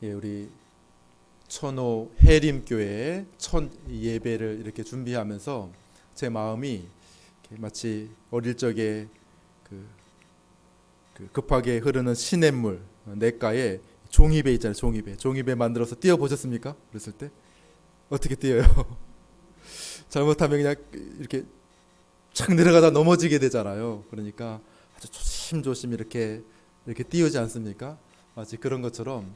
예, 우리 천호 해림교회 첫 예배를 이렇게 준비하면서 제 마음이 마치 어릴 적에 그, 급하게 흐르는 시냇물 냇가에 종이배 있잖아요. 종이배 만들어서 띄워 보셨습니까? 그랬을 때 어떻게 띄어요? 잘못하면 그냥 이렇게 착 내려가다 넘어지게 되잖아요. 그러니까 아주 조심조심 이렇게 띄우지 않습니까? 마치 그런 것처럼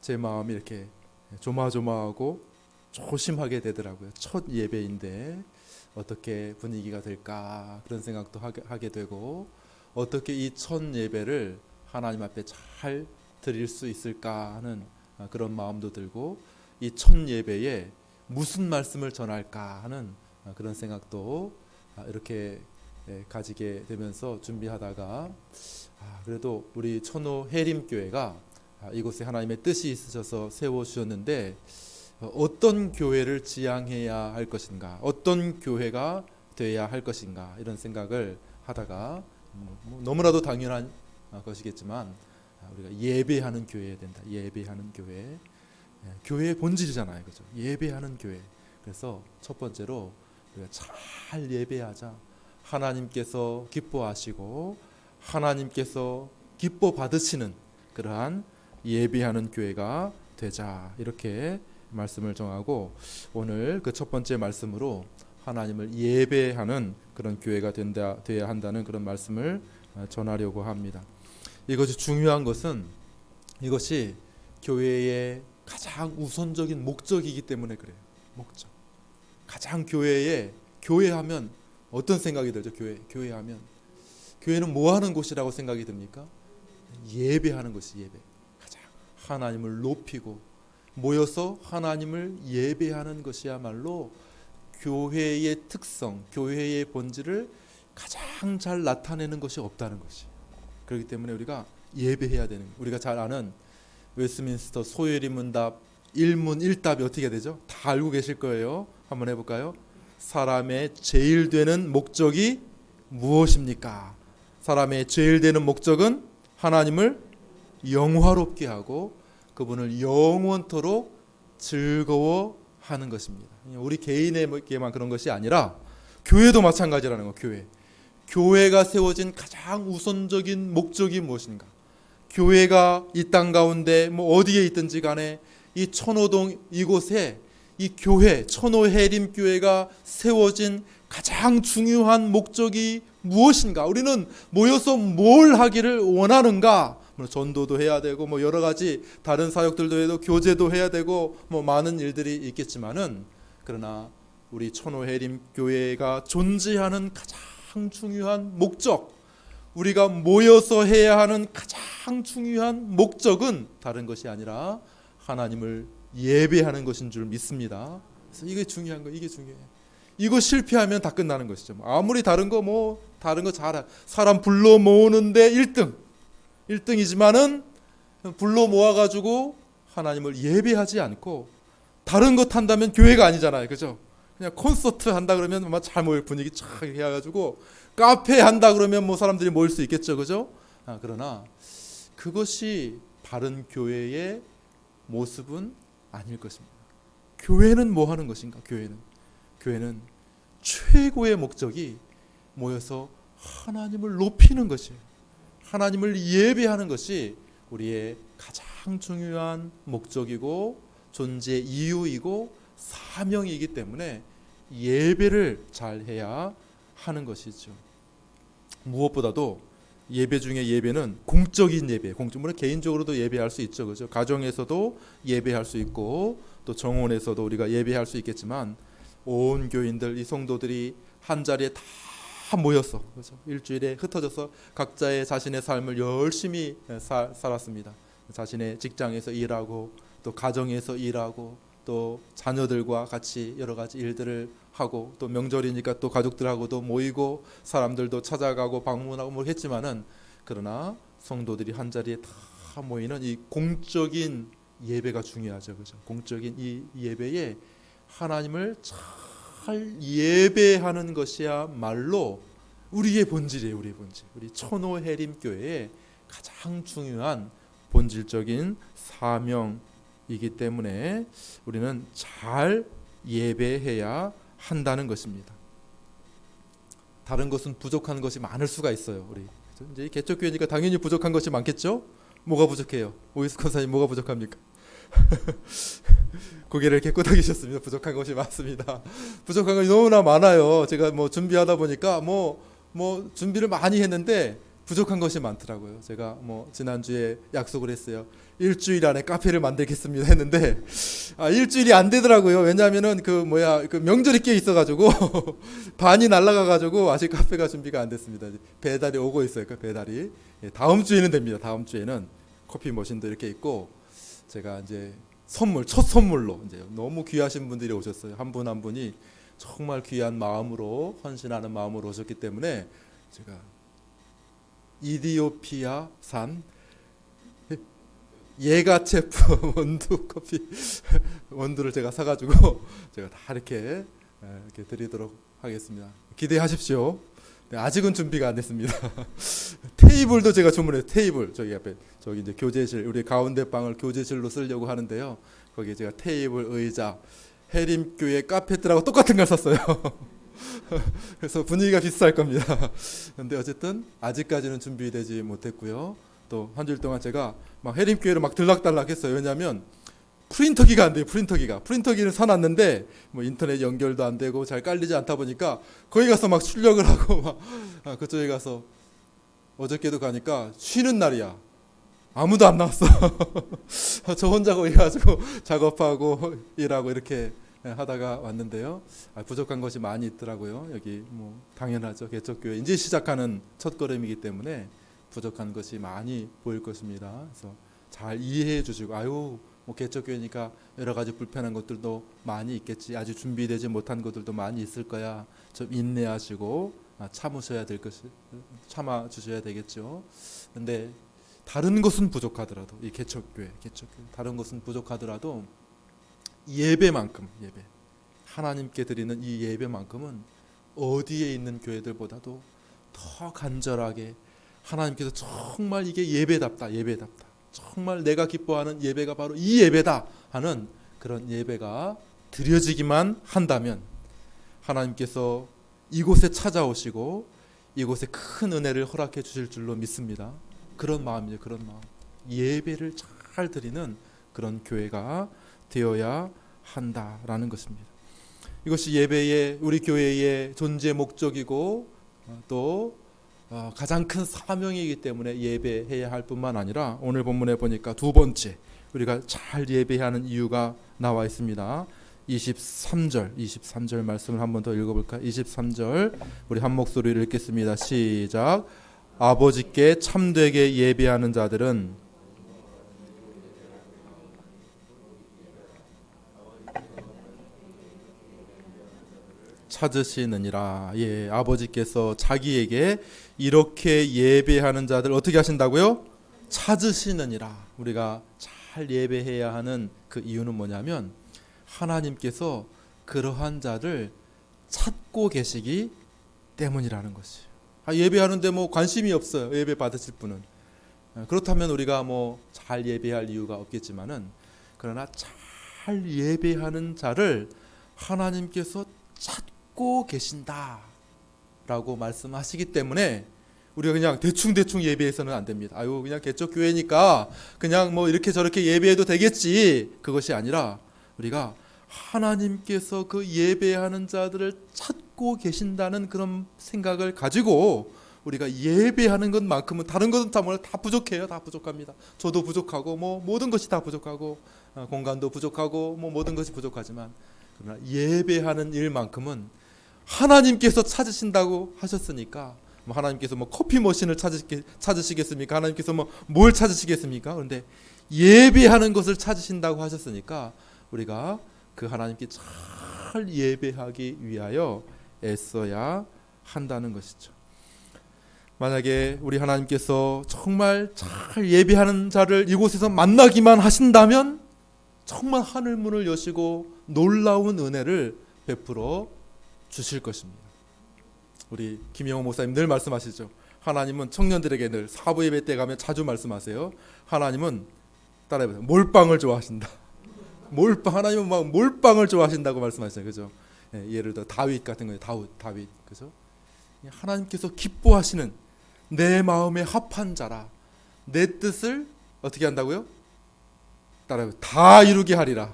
제 마음이 이렇게 조마조마하고 조심하게 되더라고요. 첫 예배인데 어떻게 분위기가 될까 그런 생각도 하게 되고, 어떻게 이 첫 예배를 하나님 앞에 잘 드릴 수 있을까 하는 그런 마음도 들고, 이 첫 예배에 무슨 말씀을 전할까 하는 그런 생각도 이렇게 가지게 되면서 준비하다가, 그래도 우리 천호 해림교회가 이곳에 하나님의 뜻이 있으셔서 세워주셨는데 어떤 교회를 지향해야 할 것인가, 어떤 교회가 되어야 할 것인가, 이런 생각을 하다가 너무나도 당연한 것이겠지만 우리가 예배하는 교회여야 된다. 예배하는 교회, 교회의 본질이잖아요, 그죠? 예배하는 교회. 그래서 첫 번째로 우리가 잘 예배하자. 하나님께서 기뻐하시고 하나님께서 기뻐 받으시는 그러한 예배하는 교회가 되자, 이렇게 말씀을 정하고, 오늘 그 첫 번째 말씀으로 하나님을 예배하는 그런 교회가 되어야 한다는 그런 말씀을 전하려고 합니다. 이것이 중요한 것은 이것이 교회의 가장 우선적인 목적이기 때문에 그래요. 목적. 가장 교회하면 어떤 생각이 들죠? 교회하면 교회는 뭐 하는 곳이라고 생각이 듭니까? 예배하는 것이 예배. 가장 하나님을 높이고 모여서 하나님을 예배하는 것이야말로 교회의 특성, 교회의 본질을 가장 잘 나타내는 것이 없다는 것이. 그렇기 때문에 우리가 예배해야 되는, 우리가 잘 아는 웨스민스터 소요리 문답 1문 1답이 어떻게 되죠? 다 알고 계실 거예요. 한번 해볼까요? 사람의 제일 되는 목적이 무엇입니까? 사람의 제일 되는 목적은 하나님을 영화롭게 하고 그분을 영원토록 즐거워하는 것입니다. 우리 개인에게만 그런 것이 아니라 교회도 마찬가지라는 거. 교회가 세워진 가장 우선적인 목적이 무엇인가? 교회가 이 땅 가운데 어디에 있든지 간에 이 천호동 이곳에 이 교회, 천호해림교회가 세워진 가장 중요한 목적이 무엇인가? 우리는 모여서 뭘 하기를 원하는가? 전도도 해야 되고 여러 가지 다른 사역들도 해도 교제도 해야 되고 많은 일들이 있겠지만은, 그러나 우리 천호해림교회가 존재하는 가장 중요한 목적, 우리가 모여서 해야 하는 가장 중요한 목적은 다른 것이 아니라 하나님을 예배하는 것인 줄 믿습니다. 그래서 이게 중요한 거, 이게 중요해요. 이거 실패하면 다 끝나는 것이죠. 아무리 다른 거 잘해, 사람 불러 모으는데 1등이지만은 불러 모아가지고 하나님을 예배하지 않고 다른 것 한다면 교회가 아니잖아요, 그죠? 그냥 콘서트 한다 그러면 잘 모일, 분위기 쫙 해가지고 카페 한다 그러면 사람들이 모일 수 있겠죠, 그죠? 그러나 그것이 바른 교회의 모습은 아닐 것입니다. 교회는 뭐 하는 것인가? 교회는 최고의 목적이 모여서 하나님을 높이는 것이에요. 하나님을 예배하는 것이 우리의 가장 중요한 목적이고 존재 이유이고 사명이기 때문에 예배를 잘 해야 하는 것이죠. 무엇보다도 예배 중에 예배는 공적인 예배, 물론 개인적으로도 예배할 수 있죠, 그죠? 가정에서도 예배할 수 있고 또 정원에서도 우리가 예배할 수 있겠지만, 온 교인들, 이 성도들이 한 자리에 다 모여서, 그죠? 일주일에 흩어져서 각자의 자신의 삶을 열심히 살았습니다. 자신의 직장에서 일하고 또 가정에서 일하고 또 자녀들과 같이 여러 가지 일들을 하고, 또 명절이니까 또 가족들하고도 모이고 사람들도 찾아가고 방문하고 했지만은, 그러나 성도들이 한 자리에 다 모이는 이 공적인 예배가 중요하죠, 그죠? 공적인 이 예배에 하나님을 잘 예배하는 것이야말로 우리의 본질이에요. 우리 천호해림교회의 가장 중요한 본질적인 사명입니다. 이기 때문에 우리는 잘 예배해야 한다는 것입니다. 다른 것은 부족한 것이 많을 수가 있어요. 우리 이제 개척교회니까 당연히 부족한 것이 많겠죠. 뭐가 부족해요? 오이스 권사님 뭐가 부족합니까? 고개를 깨끗하게셨습니다. 부족한 것이 많습니다. 부족한 것이 너무나 많아요. 제가 준비하다 보니까 준비를 많이 했는데 부족한 것이 많더라고요. 제가 지난주에 약속을 했어요. 일주일 안에 카페를 만들겠습니다 했는데 일주일이 안 되더라고요. 왜냐하면은 그 명절이 껴 있어가지고 반이 날아가가지고 아직 카페가 준비가 안 됐습니다. 배달이 오고 있어요. 그 배달이 다음 주에는 됩니다. 다음 주에는 커피 머신도 이렇게 있고 제가 이제 첫 선물로 이제 너무 귀하신 분들이 오셨어요. 한 분 한 분이 정말 귀한 마음으로 헌신하는 마음으로 오셨기 때문에 제가 이디오피아산 예가체프 원두 커피 원두를 제가 사가지고 제가 다 이렇게 드리도록 하겠습니다. 기대하십시오. 네, 아직은 준비가 안 됐습니다. 테이블도 제가 주문했어요. 테이블 저기 앞에 저기 이제 교제실 우리 가운데 방을 교제실로 쓰려고 하는데요. 거기 제가 테이블 의자 해림교회 카페트라고 똑같은 걸 샀어요. 그래서 분위기가 비슷할 겁니다. 그런데 어쨌든 아직까지는 준비되지 못했고요. 또 한 주일 동안 제가 막 해림교회를 막 들락달락했어요. 왜냐하면 프린터기가 안 돼요. 프린터기를 사놨는데 인터넷 연결도 안 되고 잘 깔리지 않다 보니까 거기 가서 막 출력을 하고 막 그쪽에 가서 어저께도 가니까 쉬는 날이야. 아무도 안 나왔어. 저 혼자 거기 가지고 작업하고 일하고 이렇게 하다가 왔는데요. 부족한 것이 많이 있더라고요. 여기 당연하죠. 개척교회 이제 시작하는 첫걸음이기 때문에 부족한 것이 많이 보일 것입니다. 그래서 잘 이해해 주시고 개척교회니까 여러 가지 불편한 것들도 많이 있겠지. 아직 준비되지 못한 것들도 많이 있을 거야. 좀 인내하시고 참으셔야 될 것이 참아 주셔야 되겠죠. 근데 다른 것은 부족하더라도 이 개척교회 다른 것은 부족하더라도 예배만큼 하나님께 드리는 이 예배만큼은 어디에 있는 교회들보다도 더 간절하게 하나님께서 정말 이게 예배답다 정말 내가 기뻐하는 예배가 바로 이 예배다 하는 그런 예배가 드려지기만 한다면 하나님께서 이곳에 찾아오시고 이곳에 큰 은혜를 허락해 주실 줄로 믿습니다. 그런 마음이에요. 그런 마음. 예배를 잘 드리는 그런 교회가 되어야 한다라는 것입니다. 이것이 예배의 우리 교회의 존재 목적이고 또 가장 큰 사명이기 때문에 예배해야 할 뿐만 아니라 오늘 본문에 보니까 두 번째 우리가 잘 예배하는 이유가 나와 있습니다. 23절 말씀을 한 번 더 읽어볼까요? 23절 우리 한 목소리로 읽겠습니다. 시작. 아버지께 참되게 예배하는 자들은 찾으시느니라. 아버지께서 자기에게 이렇게 예배하는 자들 어떻게 하신다고요? 찾으시느니라. 우리가 잘 예배해야 하는 그 이유는 뭐냐면 하나님께서 그러한 자를 찾고 계시기 때문이라는 것이에요. 예배하는데 관심이 없어요. 예배 받으실 분은. 그렇다면 우리가 잘 예배할 이유가 없겠지만은 그러나 잘 예배하는 자를 하나님께서 찾고 계신다라고 말씀하시기 때문에 우리가 그냥 대충 예배해서는 안 됩니다. 그냥 개척교회니까 그냥 이렇게 저렇게 예배해도 되겠지. 그것이 아니라 우리가 하나님께서 그 예배하는 자들을 찾고 계신다는 그런 생각을 가지고 우리가 예배하는 것만큼은 다른 것은 다 부족해요. 다 부족합니다. 저도 부족하고 모든 것이 다 부족하고 공간도 부족하고 모든 것이 부족하지만 그러나 예배하는 일만큼은 하나님께서 찾으신다고 하셨으니까 하나님께서 커피 머신을 찾으시겠습니까? 하나님께서 뭘 찾으시겠습니까? 그런데 예배하는 것을 찾으신다고 하셨으니까 우리가 그 하나님께 잘 예배하기 위하여 애써야 한다는 것이죠. 만약에 우리 하나님께서 정말 잘 예배하는 자를 이곳에서 만나기만 하신다면 정말 하늘 문을 여시고 놀라운 은혜를 베풀어 주실 것입니다. 우리 김영호 목사님 늘 말씀하시죠. 하나님은 청년들에게 늘 사부 예배 때 가면 자주 말씀하세요. 하나님은 따라해보세요. 몰빵을 좋아하신다. 몰빵, 하나님은 막 몰빵을 좋아하신다고 말씀하셨어요. 그죠? 예, 예를 들어 다윗 같은 거예요. 다윗. 그죠? 하나님께서 기뻐하시는 내 마음에 합한 자라. 내 뜻을 어떻게 한다고요? 따라요. 다 이루게 하리라.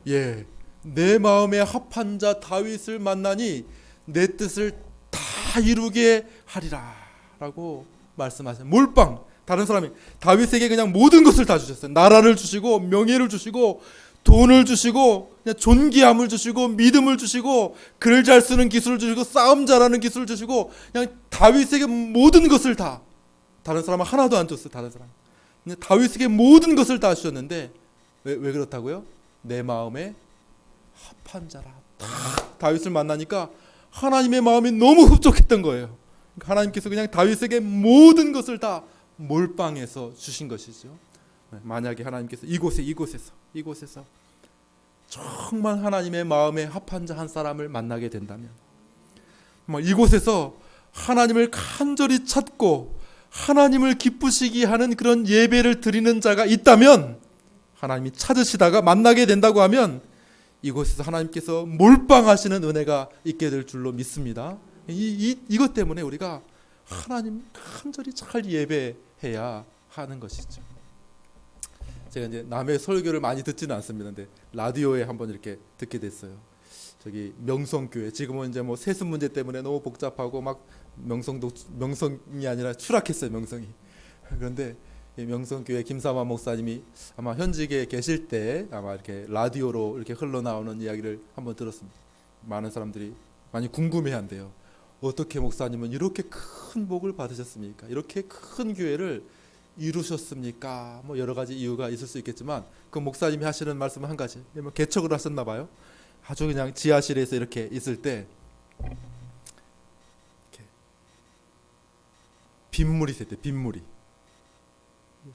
예. 내 마음에 합한 자 다윗을 만나니 내 뜻을 다 이루게 하리라 라고 말씀하세요. 몰빵. 다른 사람이 다윗에게 그냥 모든 것을 다 주셨어요. 나라를 주시고 명예를 주시고 돈을 주시고 그냥 존귀함을 주시고 믿음을 주시고 글 잘 쓰는 기술을 주시고 싸움 잘하는 기술을 주시고 그냥 다윗에게 모든 것을 다. 다른 사람은 하나도 안 줬어요. 다른 사람. 그냥 다윗에게 모든 것을 다 주셨는데 왜 그렇다고요? 내 마음에 합한 자라. 다윗을 만나니까 하나님의 마음이 너무 흡족했던 거예요. 하나님께서 그냥 다윗에게 모든 것을 다 몰빵해서 주신 것이죠. 만약에 하나님께서 이곳에서 정말 하나님의 마음에 합한 자 한 사람을 만나게 된다면, 이곳에서 하나님을 간절히 찾고 하나님을 기쁘시게 하는 그런 예배를 드리는 자가 있다면, 하나님이 찾으시다가 만나게 된다고 하면 이곳에서 하나님께서 몰빵하시는 은혜가 있게 될 줄로 믿습니다. 이것 때문에 우리가 하나님 간절히 잘 예배해야 하는 것이죠. 제가 이제 남의 설교를 많이 듣지는 않습니다. 근데 라디오에 한번 이렇게 듣게 됐어요. 저기 명성교회, 지금은 이제 뭐 세습 문제 때문에 너무 복잡하고 막 명성이 아니라 추락했어요, 명성이. 그런데 명성교회 김삼환 목사님이 아마 현직에 계실 때 아마 이렇게 라디오로 이렇게 흘러나오는 이야기를 한번 들었습니다. 많은 사람들이 많이 궁금해한대요. 어떻게 목사님은 이렇게 큰 복을 받으셨습니까? 이렇게 큰 교회를 이루셨습니까? 뭐 여러 가지 이유가 있을 수 있겠지만 그 목사님이 하시는 말씀은 한 가지. 뭐 개척을 하셨나 봐요. 아주 그냥 지하실에서 이렇게 있을 때 이렇게 빗물이 샜대. 빗물이.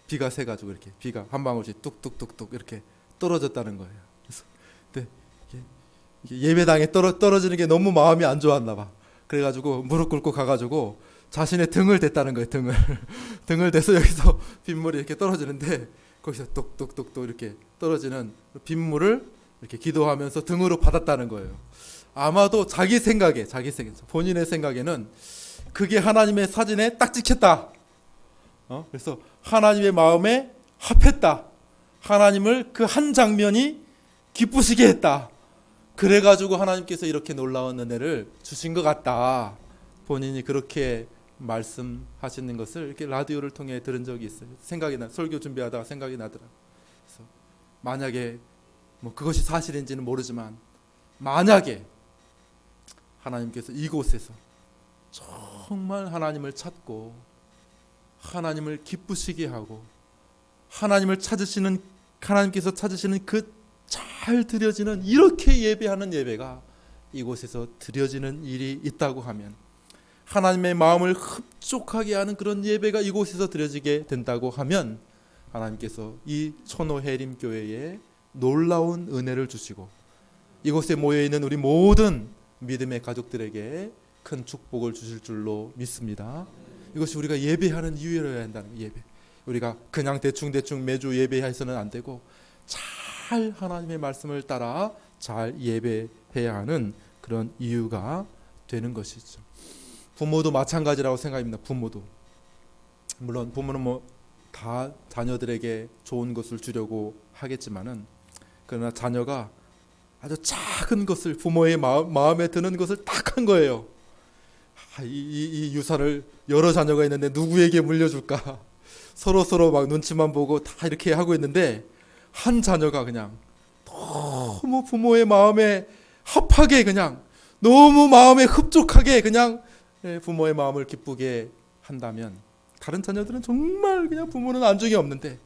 비가 새가지고 이렇게 비가 한 방울씩 뚝뚝뚝뚝 이렇게 떨어졌다는 거예요. 그래서 근데 이게 예배당에 떨어지는 게 너무 마음이 안 좋았나 봐. 그래가지고 무릎 꿇고 가가지고 자신의 등을 댔다는 거예요. 등을 대서 여기서 빗물이 이렇게 떨어지는데 거기서 똑똑똑똑 이렇게 떨어지는 빗물을 이렇게 기도하면서 등으로 받았다는 거예요. 아마도 자기 생각에 본인의 생각에는 그게 하나님의 사진에 딱 찍혔다. 그래서 하나님의 마음에 합했다. 하나님을 그 한 장면이 기쁘시게 했다. 그래가지고 하나님께서 이렇게 놀라운 은혜를 주신 것 같다. 본인이 그렇게 말씀하시는 것을 이렇게 라디오를 통해 들은 적이 있어요. 설교 준비하다가 생각이 나더라고요. 그래서 만약에 뭐 그것이 사실인지는 모르지만 만약에 하나님께서 이곳에서 정말 하나님을 찾고 하나님을 기쁘시게 하고 하나님께서 찾으시는 그 잘 드려지는 이렇게 예배하는 예배가 이곳에서 드려지는 일이 있다고 하면, 하나님의 마음을 흡족하게 하는 그런 예배가 이곳에서 드려지게 된다고 하면 하나님께서 이 천호해림교회에 놀라운 은혜를 주시고 이곳에 모여있는 우리 모든 믿음의 가족들에게 큰 축복을 주실 줄로 믿습니다. 이것이 우리가 예배하는 이유여야 한다는 예배. 우리가 그냥 대충 매주 예배해서는 안 되고 잘 하나님의 말씀을 따라 잘 예배해야 하는 그런 이유가 되는 것이죠. 부모도 마찬가지라고 생각합니다. 부모도 물론 부모는 뭐 다 자녀들에게 좋은 것을 주려고 하겠지만은, 그러나 자녀가 아주 작은 것을, 부모의 마음에 드는 것을 딱 한 거예요. 이 유산을 여러 자녀가 있는데 누구에게 물려줄까? 서로 막 눈치만 보고 다 이렇게 하고 있는데 한 자녀가 그냥 너무 부모의 마음에 합하게, 그냥 너무 마음에 흡족하게 그냥 부모의 마음을 기쁘게 한다면, 다른 자녀들은 정말 그냥 부모는 안중이 없는데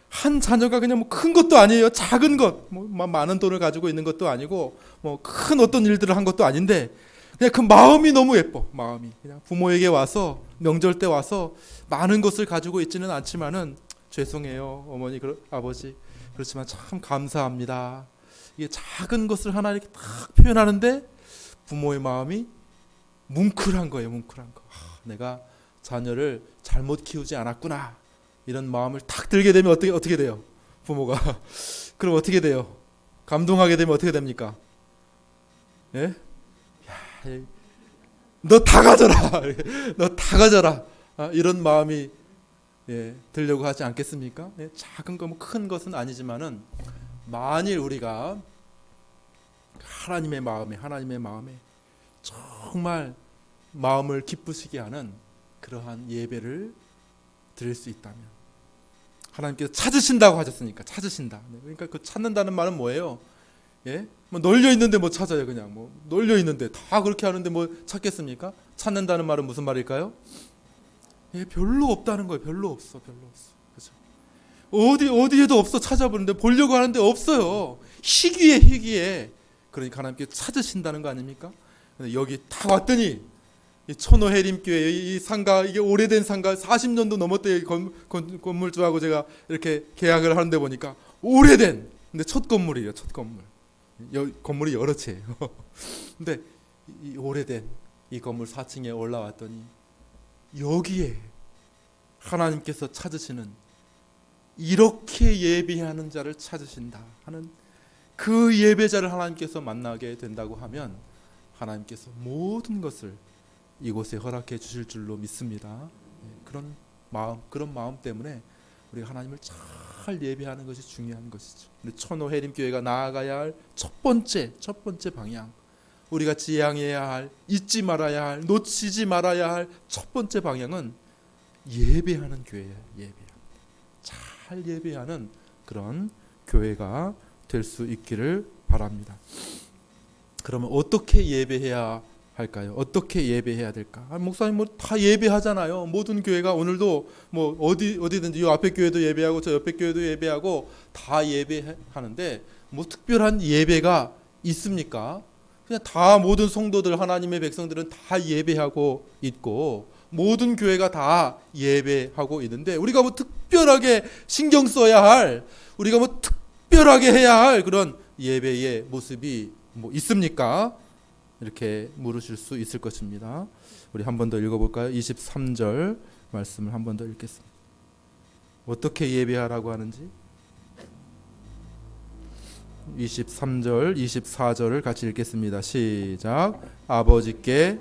한 자녀가 그냥 뭐 큰 것도 아니에요. 작은 것, 뭐 많은 돈을 가지고 있는 것도 아니고 뭐 큰 어떤 일들을 한 것도 아닌데 그냥 그 마음이 너무 예뻐. 마음이 그냥 부모에게 와서 명절 때 와서 많은 것을 가지고 있지는 않지만은 죄송해요 어머니, 아버지, 그렇지만 참 감사합니다. 이게 작은 것을 하나 이렇게 딱 표현하는데 부모의 마음이 뭉클한 거예요. 뭉클한 거. 내가 자녀를 잘못 키우지 않았구나. 이런 마음을 딱 들게 되면 어떻게 돼요? 부모가. 그럼 어떻게 돼요? 감동하게 되면 어떻게 됩니까? 예? 너 다 가져라. 너 다 가져라. 이런 마음이 들려고 하지 않겠습니까? 작은 거, 큰 것은 아니지만은 만일 우리가 하나님의 마음에 정말 마음을 기쁘시게 하는 그러한 예배를 드릴 수 있다면, 하나님께서 찾으신다고 하셨으니까 찾으신다. 그러니까 그 찾는다는 말은 뭐예요? 뭐 널려 있는데 뭐 찾아요? 그냥 뭐 널려 있는데 다 그렇게 하는데 뭐 찾겠습니까? 찾는다는 말은 무슨 말일까요? 별로 없다는 거예요. 별로 없어. 그렇죠? 어디에도 없어. 찾아보는데 보려고 하는데 없어요. 희귀해. 그러니까 하나님께 찾으신다는 거 아닙니까? 근데 여기 딱 왔더니 이 천호해림교회 이 상가, 이게 오래된 상가 40년도 넘었대. 건물주하고 제가 이렇게 계약을 하는데 보니까 오래된, 근데 첫 건물이에요. 첫 건물. 건물이 여러 채예요. 근데 이 오래된 이 건물 4층에 올라왔더니 여기에 하나님께서 찾으시는, 이렇게 예배하는 자를 찾으신다 하는 그 예배자를 하나님께서 만나게 된다고 하면 하나님께서 모든 것을 이곳에 허락해 주실 줄로 믿습니다. 그런 마음 때문에 우리가 하나님을 잘 예배하는 것이 중요한 것이죠. 우리 천호해림교회가 나아가야 할 첫 번째 방향, 우리가 지향해야 할, 잊지 말아야 할, 놓치지 말아야 할 첫 번째 방향은 예배하는 교회예요. 잘 예배하는 그런 교회가 될 수 있기를 바랍니다. 그러면 어떻게 예배해야 할까요? 어떻게 예배해야 될까? 목사님 뭐 다 예배하잖아요. 모든 교회가 오늘도 뭐 어디든지 이 앞에 교회도 예배하고 저 옆에 교회도 예배하고 다 예배하는데 뭐 특별한 예배가 있습니까? 그냥 다 모든 성도들, 하나님의 백성들은 다 예배하고 있고 모든 교회가 다 예배하고 있는데 우리가 뭐 특별하게 신경 써야 할, 우리가 뭐 특별하게 해야 할 그런 예배의 모습이 뭐 있습니까? 이렇게 물으실 수 있을 것입니다. 우리 한 번 더 읽어볼까요? 23절 말씀을 한 번 더 읽겠습니다. 어떻게 예배하라고 하는지 23절, 24절을 같이 읽겠습니다. 시작. 아버지께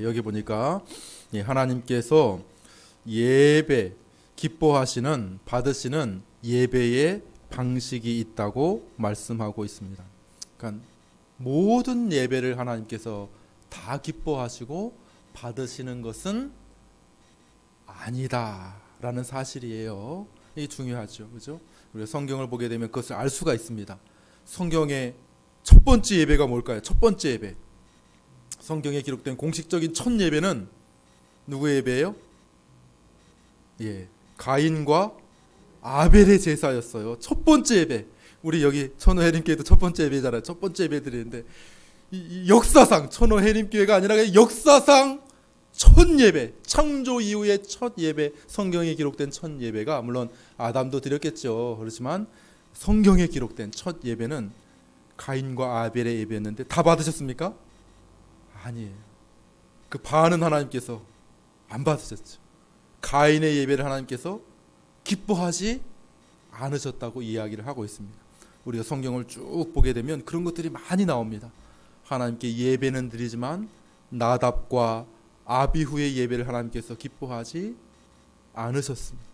여기 보니까 하나님께서 예배, 기뻐하시는, 받으시는 예배의 방식이 있다고 말씀하고 있습니다. 그러니까 모든 예배를 하나님께서 다 기뻐하시고 받으시는 것은 아니다라는 사실이에요. 이게 중요하죠, 그렇죠? 우리가 성경을 보게 되면 그것을 알 수가 있습니다. 성경의 첫 번째 예배가 뭘까요? 첫 번째 예배. 성경에 기록된 공식적인 첫 예배는 누구의 예배예요? 가인과 아벨의 제사였어요. 첫 번째 예배. 우리 여기 천호해림교회도 첫 번째 예배잖아요. 첫 번째 예배 드리는데 이 역사상, 천호해림교회가 아니라 역사상 첫 예배, 창조 이후의 첫 예배, 성경에 기록된 첫 예배가, 물론 아담도 드렸겠죠. 그렇지만 성경에 기록된 첫 예배는 가인과 아벨의 예배였는데 다 받으셨습니까? 아니에요. 그 반은 하나님께서 안 받으셨죠. 가인의 예배를 하나님께서 기뻐하지 않으셨다고 이야기를 하고 있습니다. 우리가 성경을 쭉 보게 되면 그런 것들이 많이 나옵니다. 하나님께 예배는 드리지만 나답과 아비후의 예배를 하나님께서 기뻐하지 않으셨습니다.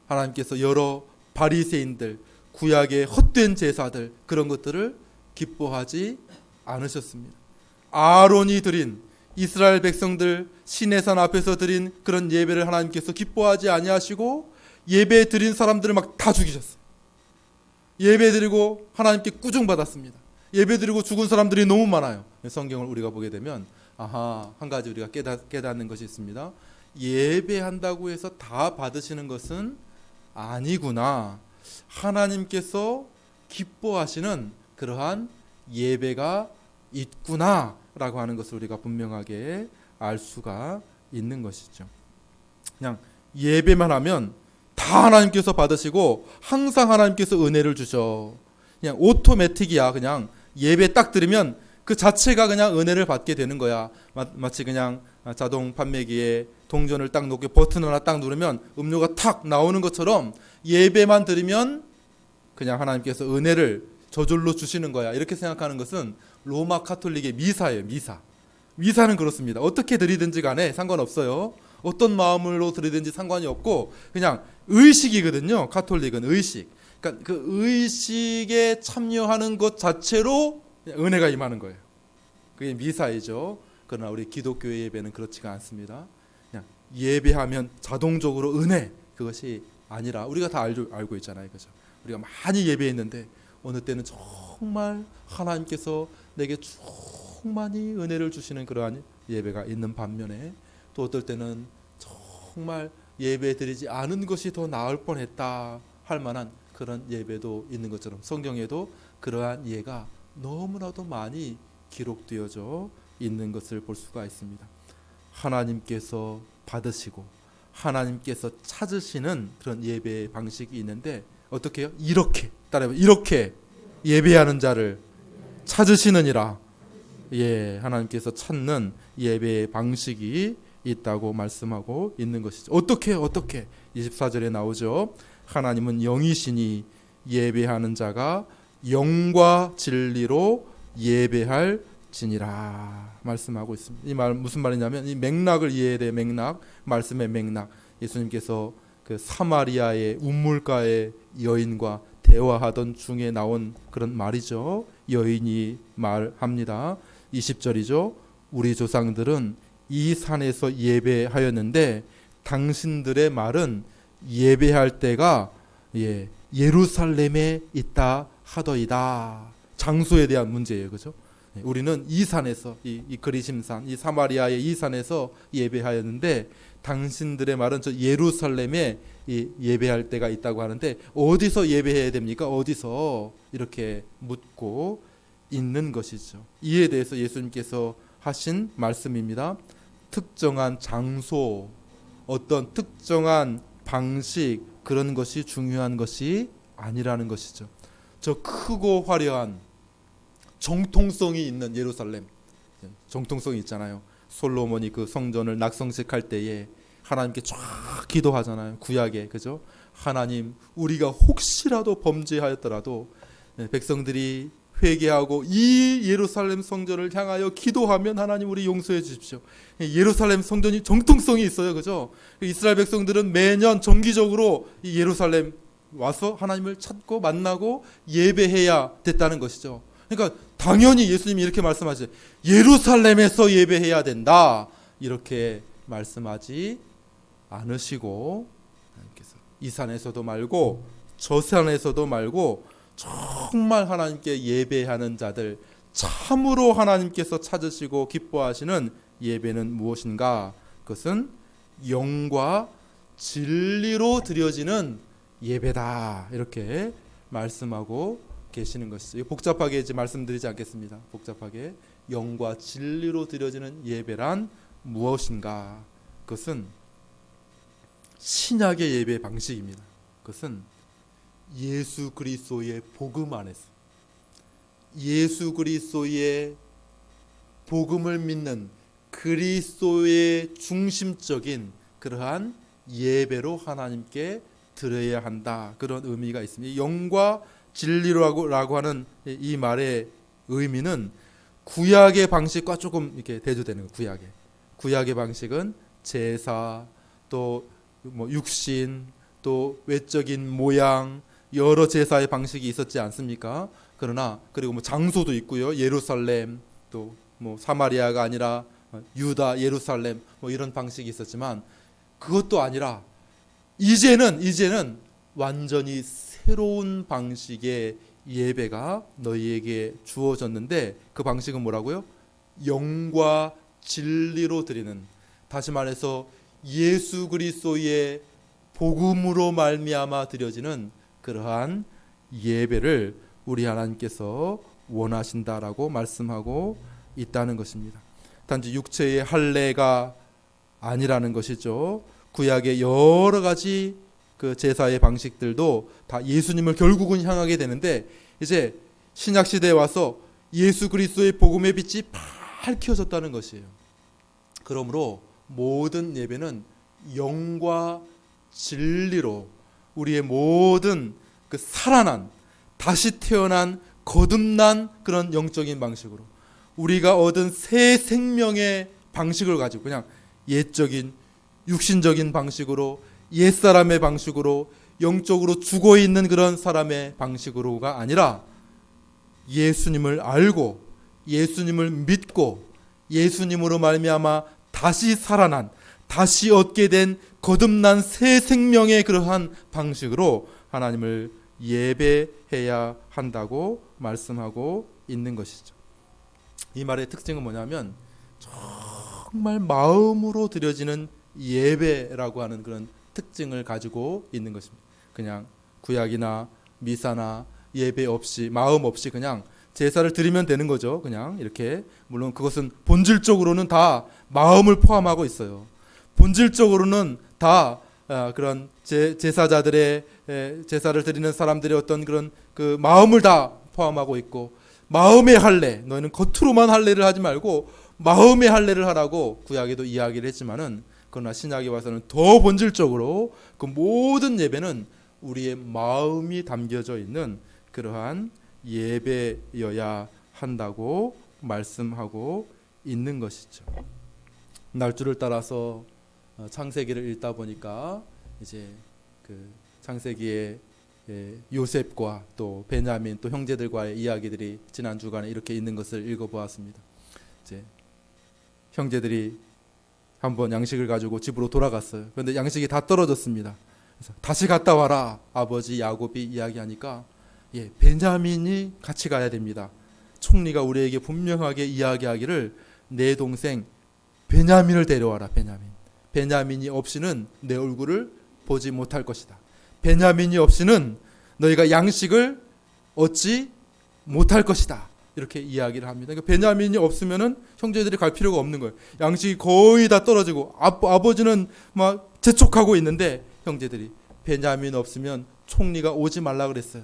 하나님께서 여러 바리새인들, 구약의 헛된 제사들, 그런 것들을 기뻐하지 않으셨습니다. 아론이 드린, 이스라엘 백성들 시내산 앞에서 드린 그런 예배를 하나님께서 기뻐하지 아니하시고 예배 드린 사람들을 막 다 죽이셨어요. 예배 드리고 하나님께 꾸중받았습니다. 예배 드리고 죽은 사람들이 너무 많아요. 성경을 우리가 보게 되면 한 가지 우리가 깨닫는 것이 있습니다. 예배한다고 해서 다 받으시는 것은 아니구나. 하나님께서 기뻐하시는 그러한 예배가 있구나라고 하는 것을 우리가 분명하게 알 수가 있는 것이죠. 그냥 예배만 하면 다 다 하나님께서 받으시고 항상 하나님께서 은혜를 주셔. 그냥 오토매틱이야. 그냥 예배 딱 드리면 그 자체가 그냥 은혜를 받게 되는 거야. 마치 그냥 자동 판매기에 동전을 딱 놓고 버튼 하나 딱 누르면 음료가 탁 나오는 것처럼 예배만 드리면 그냥 하나님께서 은혜를 저절로 주시는 거야. 이렇게 생각하는 것은 로마 카톨릭의 미사예요. 미사는 그렇습니다. 어떻게 드리든지 간에 상관없어요. 어떤 마음으로 드리든지 상관이 없고 그냥 의식이거든요. 카톨릭은 의식. 그러니까 그 의식에 참여하는 것 자체로 은혜가 임하는 거예요. 그게 미사이죠. 그러나 우리 기독교의 예배는 그렇지가 않습니다. 그냥 예배하면 자동적으로 은혜, 그것이 아니라 우리가 다 알고 있잖아요. 그죠? 우리가 많이 예배했는데 어느 때는 정말 하나님께서 내게 충만히 은혜를 주시는 그러한 예배가 있는 반면에 또 어떨 때는 정말 예배 드리지 않은 것이 더 나을 뻔했다 할 만한 그런 예배도 있는 것처럼 성경에도 그러한 예가 너무나도 많이 기록되어져 있는 것을 볼 수가 있습니다. 하나님께서 받으시고 하나님께서 찾으시는 그런 예배 방식이 있는데 어떻게 해요? 이렇게 따라해봐요. 이렇게 예배하는 자를 찾으시느니라. 예, 하나님께서 찾는 예배의 방식이 있다고 말씀하고 있는 것이죠. 어떻게 24절에 나오죠. 하나님은 영이시니 예배하는 자가 영과 진리로 예배할 지니라 말씀하고 있습니다. 이 말 무슨 말이냐면 이 맥락을 이해해야 돼요. 말씀의 맥락. 예수님께서 그 사마리아의 우물가의 여인과 대화하던 중에 나온 그런 말이죠. 여인이 말합니다. 20절이죠. 우리 조상들은 이 산에서 예배하였는데 당신들의 말은 예배할 때가 예루살렘에 있다 하더이다. 장소에 대한 문제예요. 그죠? 우리는 이 산에서 이 그리심산, 이 사마리아의 이 산에서 예배하였는데 당신들의 말은 저 예루살렘에 예배할 때가 있다고 하는데 어디서 예배해야 됩니까? 어디서? 이렇게 묻고 있는 것이죠. 이에 대해서 예수님께서 하신 말씀입니다. 특정한 장소, 어떤 특정한 방식, 그런 것이 중요한 것이 아니라는 것이죠. 저 크고 화려한 정통성이 있는 예루살렘, 정통성이 있잖아요. 솔로몬이 그 성전을 낙성식할 때에 하나님께 쫙 기도하잖아요. 구약에, 그죠? 하나님, 우리가 혹시라도 범죄하였더라도 백성들이 회개하고 이 예루살렘 성전을 향하여 기도하면 하나님 우리 용서해 주십시오. 예루살렘 성전이 정통성이 있어요. 그죠? 이스라엘 백성들은 매년 정기적으로 이 예루살렘 와서 하나님을 찾고 만나고 예배해야 됐다는 것이죠. 그러니까 당연히 예수님이 이렇게 말씀하시죠. 예루살렘에서 예배해야 된다. 이렇게 말씀하지 않으시고 이 산에서도 말고 저 산에서도 말고 정말 하나님께 예배하는 자들, 참으로 하나님께서 찾으시고 기뻐하시는 예배는 무엇인가? 그것은 영과 진리로 드려지는 예배다. 이렇게 말씀하고 계시는 것이죠. 복잡하게 이제 말씀드리지 않겠습니다. 복잡하게 영과 진리로 드려지는 예배란 무엇인가? 그것은 신약의 예배 방식입니다. 그것은 예수 그리스도의 복음 안에서 예수 그리스도의 복음을 믿는 그리스도의 중심적인 그러한 예배로 하나님께 드려야 한다. 그런 의미가 있습니다. 영과 진리라고 하는 이 말의 의미는 구약의 방식과 조금 이렇게 대조되는 거예요. 구약의 방식은 제사, 또 뭐 육신, 또 외적인 모양, 여러 제사의 방식이 있었지 않습니까? 그러나 그리고 뭐 장소도 있고요. 예루살렘, 또 뭐 사마리아가 아니라 유다, 예루살렘 뭐 이런 방식이 있었지만 그것도 아니라 이제는 완전히 새로운 방식의 예배가 너희에게 주어졌는데 그 방식은 뭐라고요? 영과 진리로 드리는, 다시 말해서 예수 그리스도의 복음으로 말미암아 드려지는 그러한 예배를 우리 하나님께서 원하신다라고 말씀하고 있다는 것입니다. 단지 육체의 할례가 아니라는 것이죠. 구약의 여러 가지 그 제사의 방식들도 다 예수님을 결국은 향하게 되는데, 이제 신약 시대에 와서 예수 그리스도의 복음의 빛이 밝혀졌다는 것이에요. 그러므로 모든 예배는 영과 진리로 우리의 모든 그 살아난, 다시 태어난, 거듭난 그런 영적인 방식으로, 우리가 얻은 새 생명의 방식을 가지고, 그냥 옛적인 육신적인 방식으로, 옛사람의 방식으로, 영적으로 죽어있는 그런 사람의 방식으로가 아니라 예수님을 알고 예수님을 믿고 예수님으로 말미암아 다시 살아난, 다시 얻게 된 거듭난 새 생명의 그러한 방식으로 하나님을 예배해야 한다고 말씀하고 있는 것이죠. 이 말의 특징은 뭐냐면 정말 마음으로 드려지는 예배라고 하는 그런 특징을 가지고 있는 것입니다. 그냥 구약이나 미사나 예배 없이, 마음 없이 그냥 제사를 드리면 되는 거죠. 그냥 이렇게. 물론 그것은 본질적으로는 다 마음을 포함하고 있어요. 본질적으로는 다 그런 제사자들의, 제사를 드리는 사람들의 어떤 그런 그 마음을 다 포함하고 있고, 마음의 할례, 너희는 겉으로만 할례를 하지 말고 마음의 할례를 하라고 구약에도 이야기를 했지만은, 그러나 신약에 와서는 더 본질적으로 그 모든 예배는 우리의 마음이 담겨져 있는 그러한 예배여야 한다고 말씀하고 있는 것이죠. 날짜를 따라서 창세기를 읽다 보니까 이제 그 창세기의 요셉과 또 베냐민 또 형제들과의 이야기들이 지난 주간에 이렇게 있는 것을 읽어보았습니다. 이제 형제들이 한번 양식을 가지고 집으로 돌아갔어요. 그런데 양식이 다 떨어졌습니다. 그래서 다시 갔다 와라, 아버지 야곱이 이야기하니까, 베냐민이 같이 가야 됩니다. 총리가 우리에게 분명하게 이야기하기를, 내 동생 베냐민을 데려와라. 베냐민이 없이는 내 얼굴을 보지 못할 것이다. 베냐민이 없이는 너희가 양식을 얻지 못할 것이다. 이렇게 이야기를 합니다. 그러니까 베냐민이 없으면은 형제들이 갈 필요가 없는 거예요. 양식이 거의 다 떨어지고 아버지는 막 재촉하고 있는데, 형제들이 베냐민 없으면 총리가 오지 말라 그랬어요.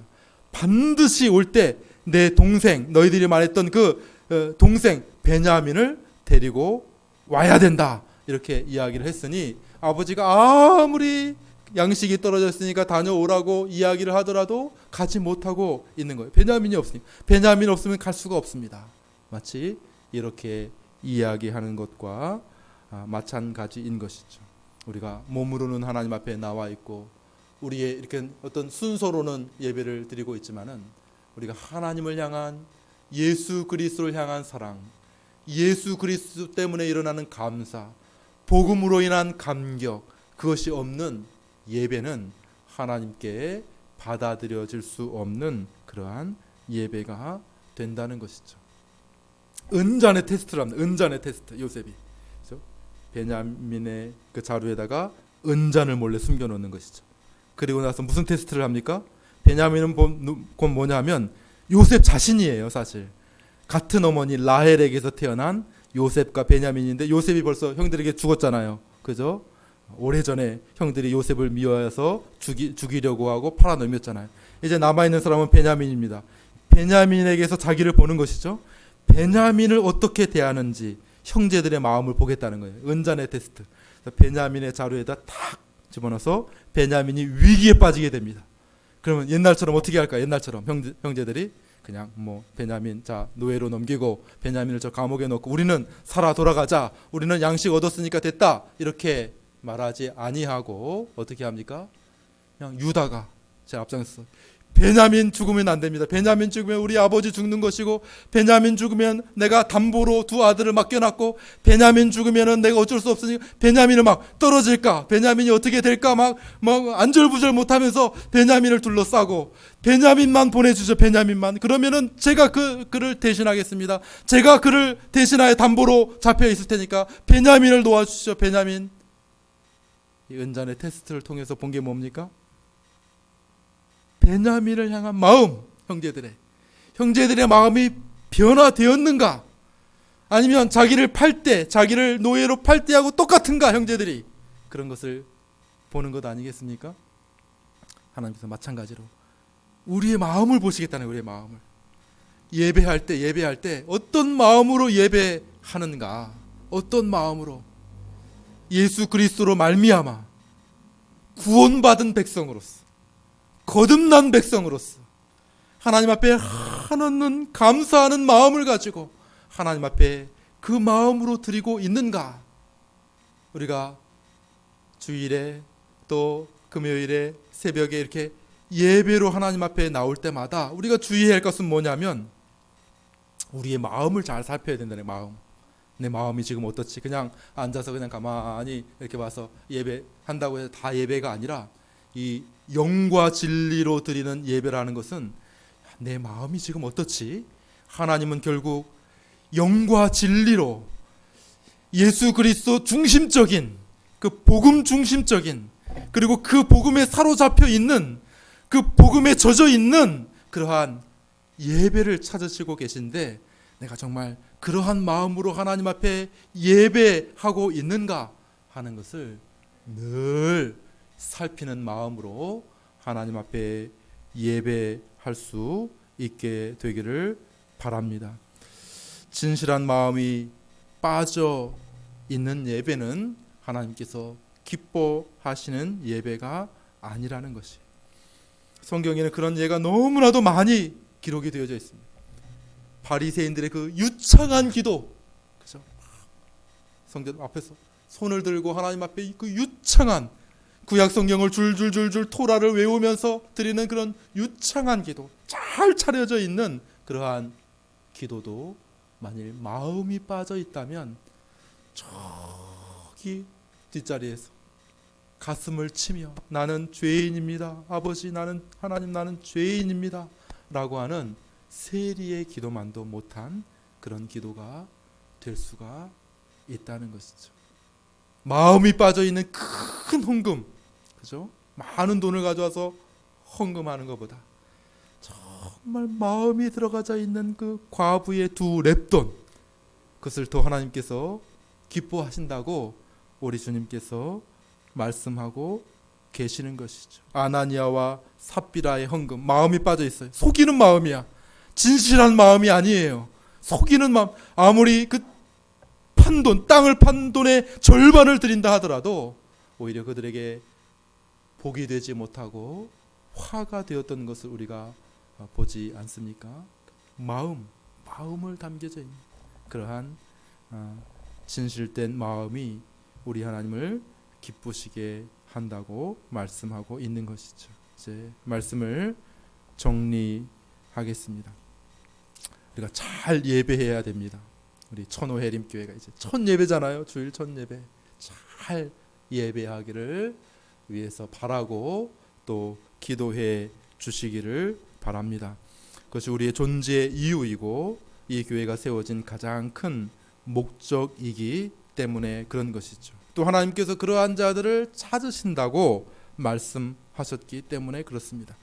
반드시 올 때 내 동생, 너희들이 말했던 그 동생 베냐민을 데리고 와야 된다. 이렇게 이야기를 했으니, 아버지가 아무리 양식이 떨어졌으니까 다녀오라고 이야기를 하더라도 가지 못하고 있는 거예요. 베냐민이 없으니까. 베냐민 없으면 갈 수가 없습니다. 마치 이렇게 이야기하는 것과 마찬가지인 것이죠. 우리가 몸으로는 하나님 앞에 나와 있고 우리의 이렇게 어떤 순서로는 예배를 드리고 있지만은, 우리가 하나님을 향한, 예수 그리스도를 향한 사랑, 예수 그리스도 때문에 일어나는 감사, 복음으로 인한 감격, 그것이 없는 예배는 하나님께 받아들여질 수 없는 그러한 예배가 된다는 것이죠. 은잔의 테스트를 합니다. 은잔의 테스트. 요셉이 그렇죠? 베냐민의 그 자루에다가 은잔을 몰래 숨겨놓는 것이죠. 그리고 나서 무슨 테스트를 합니까? 베냐민은 곧 뭐냐면 요셉 자신이에요. 사실 같은 어머니 라헬에게서 태어난 요셉과 베냐민인데, 요셉이 벌써 형들에게 죽었잖아요. 그죠? 오래전에 형들이 요셉을 미워해서 죽이려고 하고 팔아넘겼잖아요. 이제 남아있는 사람은 베냐민입니다. 베냐민에게서 자기를 보는 것이죠. 베냐민을 어떻게 대하는지 형제들의 마음을 보겠다는 거예요. 은잔의 테스트. 베냐민의 자루에다 탁 집어넣어서 베냐민이 위기에 빠지게 됩니다. 그러면 옛날처럼 어떻게 할까요? 옛날처럼 형제들이 그냥 뭐 베냐민 자 노예로 넘기고 베냐민을 저 감옥에 넣고 우리는 살아 돌아가자, 우리는 양식 얻었으니까 됐다, 이렇게 말하지 아니하고 어떻게 합니까? 그냥 유다가 제 앞장서 베냐민 죽으면 안 됩니다. 베냐민 죽으면 우리 아버지 죽는 것이고, 베냐민 죽으면 내가 담보로 두 아들을 맡겨놨고, 베냐민 죽으면은 내가 어쩔 수 없으니까 베냐민은 막 떨어질까, 베냐민이 어떻게 될까 막 안절부절 못하면서 베냐민을 둘러싸고, 베냐민만 보내주죠. 베냐민만. 그러면은 제가 그를 대신하겠습니다. 제가 그를 대신하여 담보로 잡혀 있을 테니까 베냐민을 도와주시죠. 베냐민. 이 은잔의 테스트를 통해서 본 게 뭡니까? 베냐민을 향한 마음, 형제들의 마음이 변화되었는가? 아니면 자기를 팔 때, 자기를 노예로 팔 때하고 똑같은가? 형제들이 그런 것을 보는 것 아니겠습니까? 하나님께서 마찬가지로 우리의 마음을 보시겠다는 우리의 마음을 예배할 때 어떤 마음으로 예배하는가, 어떤 마음으로 예수 그리스도로 말미암아 구원받은 백성으로서, 거듭난 백성으로서 하나님 앞에 한없는 감사하는 마음을 가지고 하나님 앞에 그 마음으로 드리고 있는가. 우리가 주일에 또 금요일에 새벽에 이렇게 예배로 하나님 앞에 나올 때마다 우리가 주의해야 할 것은 뭐냐면 우리의 마음을 잘 살펴야 된다는 마음. 내 마음이 지금 어떻지? 그냥 앉아서 그냥 가만히 이렇게 와서 예배한다고 해서 다 예배가 아니라 이 영과 진리로 드리는 예배라는 것은 내 마음이 지금 어떻지? 하나님은 결국 영과 진리로 예수 그리스도 중심적인 그 복음 중심적인 그리고 그 복음에 사로잡혀 있는 그 복음에 젖어 있는 그러한 예배를 찾으시고 계신데 내가 정말 그러한 마음으로 하나님 앞에 예배하고 있는가 하는 것을 늘 살피는 마음으로 하나님 앞에 예배할 수 있게 되기를 바랍니다. 진실한 마음이 빠져 있는 예배는 하나님께서 기뻐하시는 예배가 아니라는 것이, 성경에는 그런 예가 너무나도 많이 기록이 되어져 있습니다. 바리새인들의 그 유창한 기도, 그죠? 성전 앞에서 손을 들고 하나님 앞에 그 유창한 구약 성경을 줄줄줄줄 토라를 외우면서 드리는 그런 유창한 기도, 잘 차려져 있는 그러한 기도도 만일 마음이 빠져 있다면 저기 뒷자리에서 가슴을 치며 나는 죄인입니다. 아버지, 나는 하나님, 나는 죄인입니다. 라고 하는 세리의 기도만도 못한 그런 기도가 될 수가 있다는 것이죠. 마음이 빠져 있는 큰 헌금, 그죠? 많은 돈을 가져와서 헌금하는 것보다 정말 마음이 들어가져 있는 그 과부의 두 렙돈, 그것을 더 하나님께서 기뻐하신다고 우리 주님께서 말씀하고 계시는 것이죠. 아나니아와 삽비라의 헌금, 마음이 빠져 있어요. 속이는 마음이야. 진실한 마음이 아니에요. 속이는 마음. 아무리 그 판돈, 땅을 판 돈의 절반을 드린다 하더라도 오히려 그들에게 복이 되지 못하고 화가 되었던 것을 우리가 보지 않습니까? 마음을 담겨져 있는 그러한 진실된 마음이 우리 하나님을 기쁘시게 한다고 말씀하고 있는 것이죠. 이제 말씀을 정리하겠습니다. 우리가 잘 예배해야 됩니다. 우리 천호해림교회가 이제 첫 예배잖아요. 주일 첫 예배. 잘 예배하기를 위해서 바라고 또 기도해 주시기를 바랍니다. 그것이 우리의 존재의 이유이고 이 교회가 세워진 가장 큰 목적이기 때문에 그런 것이죠. 또 하나님께서 그러한 자들을 찾으신다고 말씀하셨기 때문에 그렇습니다.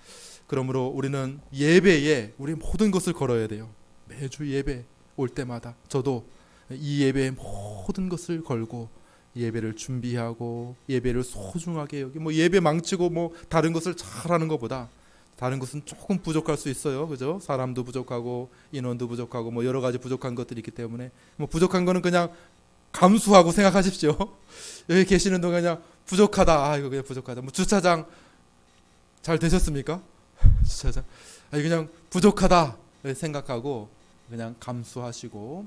그러므로 우리는 예배에 우리 모든 것을 걸어야 돼요. 매주 예배 올 때마다 저도 이 예배에 모든 것을 걸고 예배를 준비하고 예배를 소중하게 여기 예배 망치고 다른 것을 잘하는 것보다 다른 것은 조금 부족할 수 있어요. 그죠? 사람도 부족하고 인원도 부족하고 여러 가지 부족한 것들이 있기 때문에 부족한 거는 그냥 감수하고 생각하십시오. 여기 계시는 동안 그냥 부족하다. 이거 그냥 부족하다. 주차장 잘 되셨습니까? 주차장. 그냥 부족하다 생각하고 그냥 감수하시고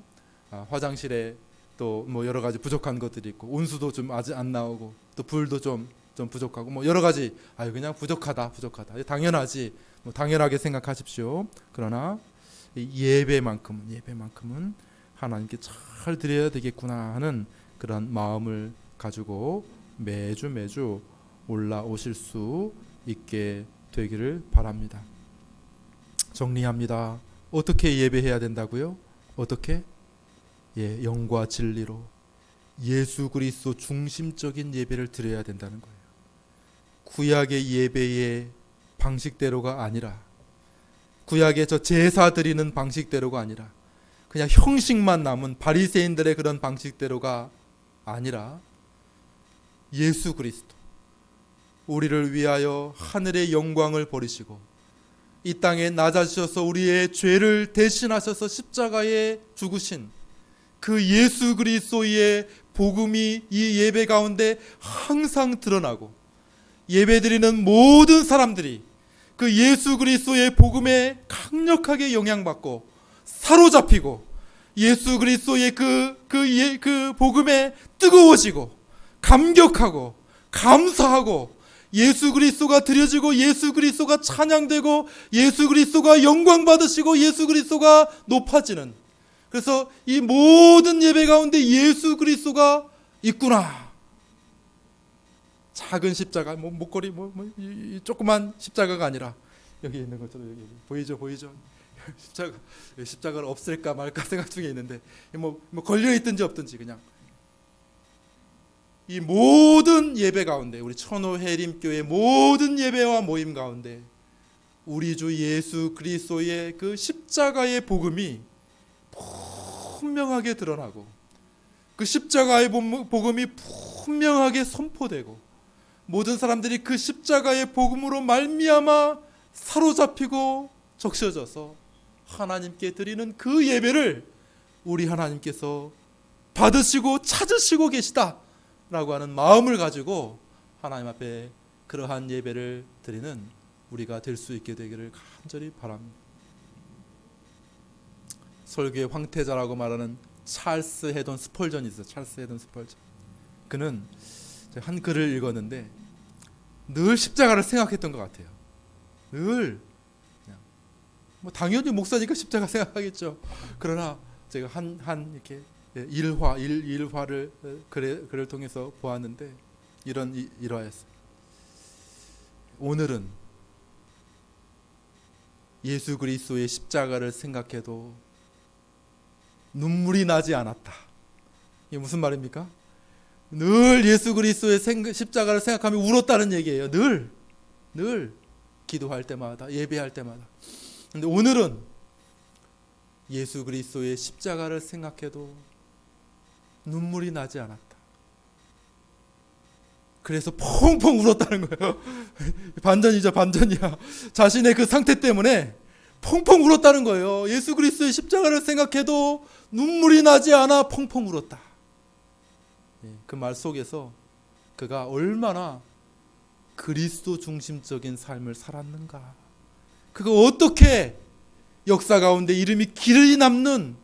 화장실에 또 여러 가지 부족한 것들이 있고 온수도 좀 아직 안 나오고 또 불도 좀 부족하고 여러 가지 그냥 부족하다 당연하지 당연하게 생각하십시오. 그러나 예배만큼은 하나님께 잘 드려야 되겠구나 하는 그런 마음을 가지고 매주 올라오실 수 있게 되기를 바랍니다. 정리합니다. 어떻게 예배해야 된다고요? 어떻게? 영과 진리로 예수 그리스도 중심적인 예배를 드려야 된다는 거예요. 구약의 예배의 방식대로가 아니라 구약의 저 제사 드리는 방식대로가 아니라 그냥 형식만 남은 바리새인들의 그런 방식대로가 아니라 예수 그리스도 우리를 위하여 하늘의 영광을 버리시고 이 땅에 낮아지셔서 우리의 죄를 대신하셔서 십자가에 죽으신 그 예수 그리스도의 복음이 이 예배 가운데 항상 드러나고, 예배드리는 모든 사람들이 그 예수 그리스도의 복음에 강력하게 영향받고 사로잡히고 예수 그리스도의 그 복음에 뜨거워지고 감격하고 감사하고 예수 그리스도가 드려지고 예수 그리스도가 찬양되고 예수 그리스도가 영광 받으시고 예수 그리스도가 높아지는, 그래서 이 모든 예배 가운데 예수 그리스도가 있구나. 작은 십자가, 목걸이, 이 조그만 십자가가 아니라 여기 있는 것처럼, 여기 보이죠? 십자가를 없앨까 말까 생각 중에 있는데, 걸려 있든지 없든지 그냥 이 모든 예배 가운데, 우리 천호 해림교회 모든 예배와 모임 가운데 우리 주 예수 그리스도의 그 십자가의 복음이 분명하게 드러나고, 그 십자가의 복음이 분명하게 선포되고, 모든 사람들이 그 십자가의 복음으로 말미암아 사로잡히고 적셔져서 하나님께 드리는 그 예배를 우리 하나님께서 받으시고 찾으시고 계시다라고 하는 마음을 가지고 하나님 앞에 그러한 예배를 드리는 우리가 될 수 있게 되기를 간절히 바랍니다. 설교의 황태자라고 말하는 찰스 헤돈 스펄전이 있어요. 찰스 헤돈 스펄전. 그는 한 글을 읽었는데 늘 십자가를 생각했던 것 같아요. 늘 당연히 목사니까 십자가 생각하겠죠. 그러나 제가 한 이렇게 일화를 글을 통해서 보았는데 이런 일화였어요. 오늘은 예수 그리스도의 십자가를 생각해도 눈물이 나지 않았다. 이게 무슨 말입니까? 늘 예수 그리스도의 십자가를 생각하며 울었다는 얘기예요. 늘 기도할 때마다, 예배할 때마다. 근데 오늘은 예수 그리스도의 십자가를 생각해도 눈물이 나지 않았다. 그래서 펑펑 울었다는 거예요. 반전이죠, 반전이야. 자신의 그 상태 때문에 펑펑 울었다는 거예요. 예수 그리스도의 십자가를 생각해도 눈물이 나지 않아 펑펑 울었다. 그 말 속에서 그가 얼마나 그리스도 중심적인 삶을 살았는가, 그가 어떻게 역사 가운데 이름이 길이 남는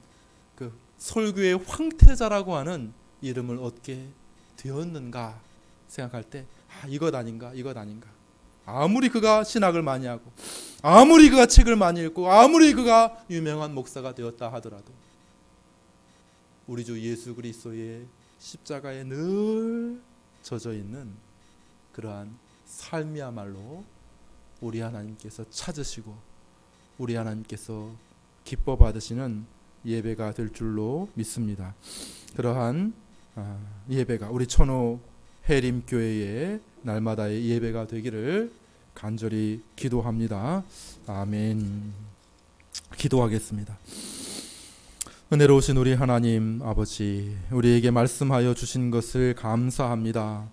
그 설교의 황태자라고 하는 이름을 얻게 되었는가 생각할 때 이것 아닌가. 아무리 그가 신학을 많이 하고 아무리 그가 책을 많이 읽고 아무리 그가 유명한 목사가 되었다 하더라도 우리 주 예수 그리스도의 십자가에 늘 젖어 있는 그러한 삶이야말로 우리 하나님께서 찾으시고 우리 하나님께서 기뻐 받으시는 예배가 될 줄로 믿습니다. 그러한 예배가 우리 천호 해림교회의 날마다의 예배가 되기를 간절히 기도합니다. 아멘. 기도하겠습니다. 은혜로우신 우리 하나님 아버지, 우리에게 말씀하여 주신 것을 감사합니다.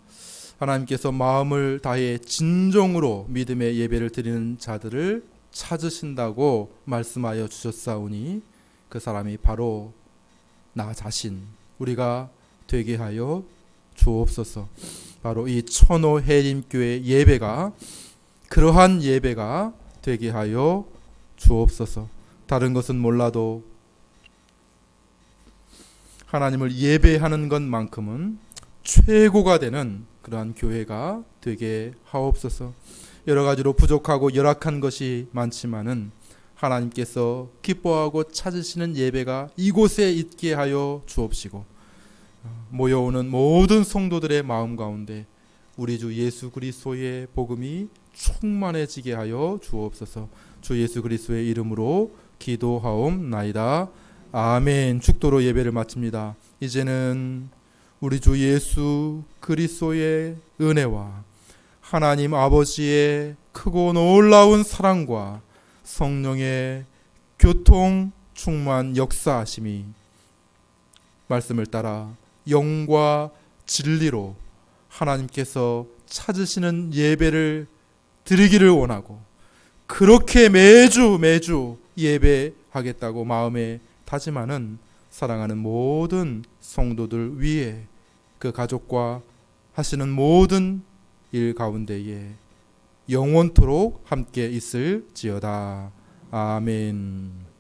하나님께서 마음을 다해 진정으로 믿음의 예배를 드리는 자들을 찾으신다고 말씀하여 주셨사오니 그 사람이 바로 나 자신, 우리가 되게 하여 주옵소서. 바로 이 천호 해림교회 예배가 그러한 예배가 되게 하여 주옵소서. 다른 것은 몰라도 하나님을 예배하는 것만큼은 최고가 되는 그러한 교회가 되게 하옵소서. 여러 가지로 부족하고 열악한 것이 많지만은 하나님께서 기뻐하고 찾으시는 예배가 이곳에 있게 하여 주옵시고, 모여오는 모든 성도들의 마음 가운데 우리 주 예수 그리스도의 복음이 충만해지게 하여 주옵소서. 주 예수 그리스도의 이름으로 기도하옵나이다. 아멘. 축도로 예배를 마칩니다. 이제는 우리 주 예수 그리스도의 은혜와 하나님 아버지의 크고 놀라운 사랑과 성령의 교통 충만 역사하심이 말씀을 따라 영과 진리로 하나님께서 찾으시는 예배를 드리기를 원하고 그렇게 매주 예배하겠다고 마음에 다짐하는 사랑하는 모든 성도들 위해 그 가족과 하시는 모든 일 가운데에 영원토록 함께 있을지어다. 아멘.